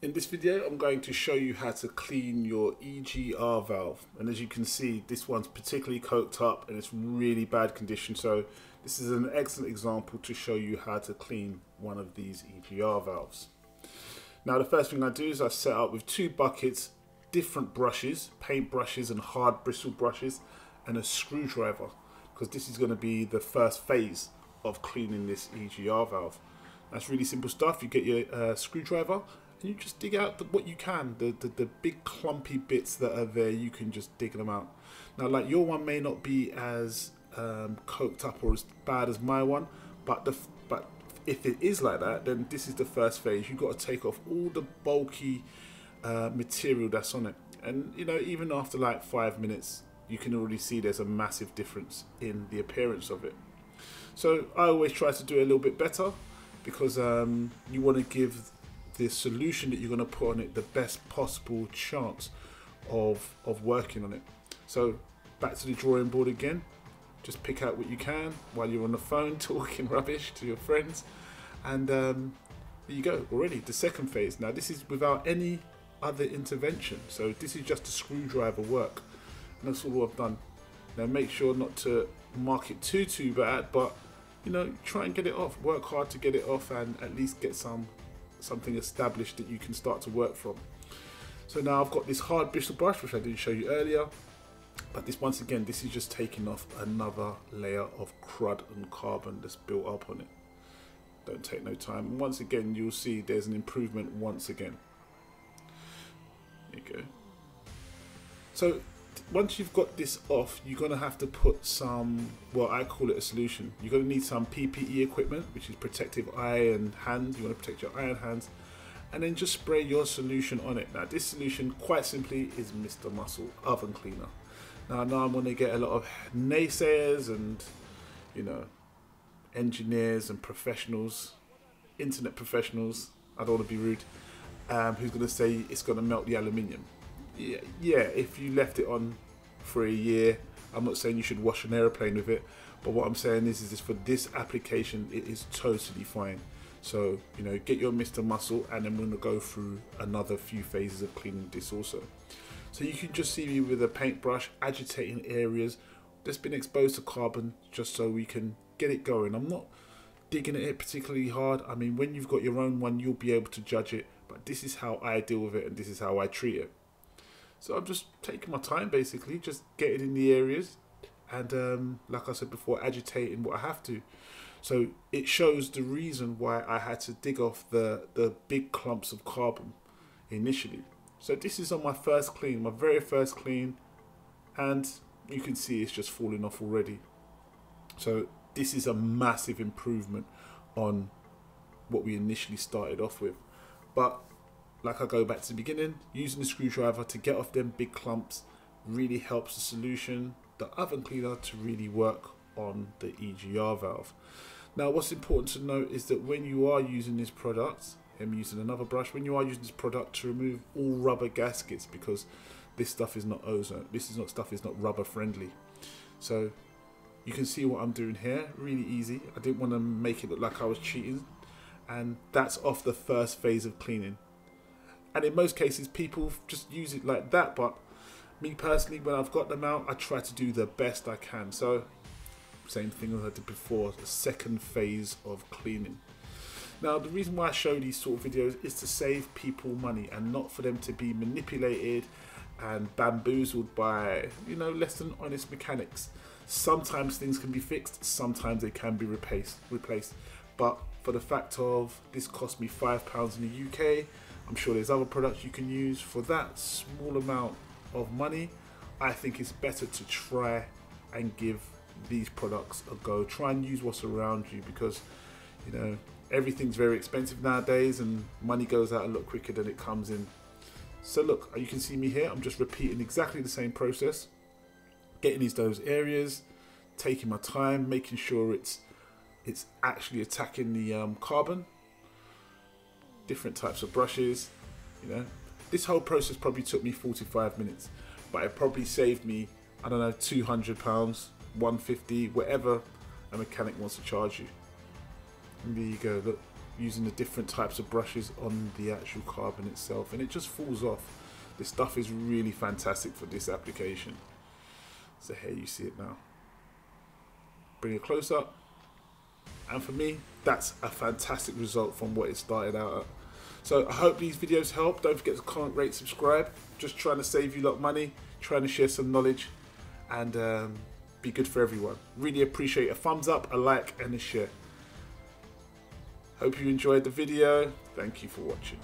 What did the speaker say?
In this video, I'm going to show you how to clean your EGR valve. And as you can see, this one's particularly coked up and it's really bad condition. So this is an excellent example to show you how to clean one of these EGR valves. Now, the first thing I do is I set up with 2 buckets, different brushes, paint brushes and hard bristle brushes, and a screwdriver, because this is going to be the first phase of cleaning this EGR valve. That's really simple stuff. You get your screwdriver and you just dig out what you can, the big clumpy bits that are there. You can just dig them out. Now, like, your one may not be as coked up or as bad as my one, but if it is like that, then this is the first phase. You've got to take off all the bulky material that's on it, and you know, even after like 5 minutes, you can already see there's a massive difference in the appearance of it. So I always try to do it a little bit better, because you want to give the solution that you're going to put on it the best possible chance of working on it. So back to the drawing board again. Just pick out what you can while you're on the phone talking rubbish to your friends, and there you go, already the second phase. Now this is without any other intervention, so this is just a screwdriver work, and that's all I've done. Now make sure not to mark it too bad, but you know, try and get it off, work hard to get it off, and at least get something established that you can start to work from. So now I've got this hard bristle brush, which I didn't show you earlier, but this, once again, this is just taking off another layer of crud and carbon that's built up on it. Don't take no time, and once again you'll see there's an improvement once again. There you go. So once you've got this off, you're going to have to put some, well, I call it a solution. You're going to need some PPE equipment, which is protective eye and hands. You want to protect your eye and hands, and then just spray your solution on it. Now this solution, quite simply, is Mr. Muscle Oven Cleaner. Now I'm going to get a lot of naysayers and, you know, engineers and professionals, internet professionals, I don't want to be rude, who's going to say it's going to melt the aluminium. Yeah, if you left it on for a year, I'm not saying you should wash an aeroplane with it, but what I'm saying is for this application, it is totally fine. So, you know, get your Mr. Muscle, and then we're going to go through another few phases of cleaning this also. So you can just see me with a paintbrush agitating areas that's been exposed to carbon, just so we can get it going. I'm not digging at it particularly hard. I mean, when you've got your own one, you'll be able to judge it, but this is how I deal with it, and this is how I treat it. So I'm just taking my time, basically, just getting in the areas, and like I said before, agitating what I have to. So it shows the reason why I had to dig off the big clumps of carbon initially. So this is on my first clean, my very first clean, and you can see it's just falling off already. So this is a massive improvement on what we initially started off with. But like I go back to the beginning, using the screwdriver to get off them big clumps really helps the solution, the oven cleaner, to really work on the EGR valve. Now what's important to note is that when you are using this product, I'm using another brush, when you are using this product, to remove all rubber gaskets, because this stuff is not ozone, stuff is not rubber friendly. So you can see what I'm doing here, really easy. I didn't want to make it look like I was cheating, and that's off the first phase of cleaning. And in most cases, people just use it like that, but me personally, when I've got them out, I try to do the best I can. So same thing as I did before, the second phase of cleaning. Now the reason why I show these sort of videos is to save people money, and not for them to be manipulated and bamboozled by, you know, less than honest mechanics. Sometimes things can be fixed, sometimes they can be replaced. But for the fact of this cost me £5 in the UK, I'm sure there's other products you can use for that small amount of money. I think it's better to try and give these products a go. Try and use what's around you, because, you know, everything's very expensive nowadays, and money goes out a lot quicker than it comes in. So look, you can see me here. I'm just repeating exactly the same process, getting those areas, taking my time, making sure it's actually attacking the carbon. Different types of brushes, you know. This whole process probably took me 45 minutes, but it probably saved me, I don't know, £200, £150, whatever a mechanic wants to charge you. And there you go, look, using the different types of brushes on the actual carbon itself, and it just falls off. This stuff is really fantastic for this application. So here you see it now. Bring it close up, and for me, that's a fantastic result from what it started out at. So I hope these videos help. Don't forget to comment, rate, subscribe. Just trying to save you a lot of money, trying to share some knowledge, and be good for everyone. Really appreciate a thumbs up, a like, and a share. Hope you enjoyed the video. Thank you for watching.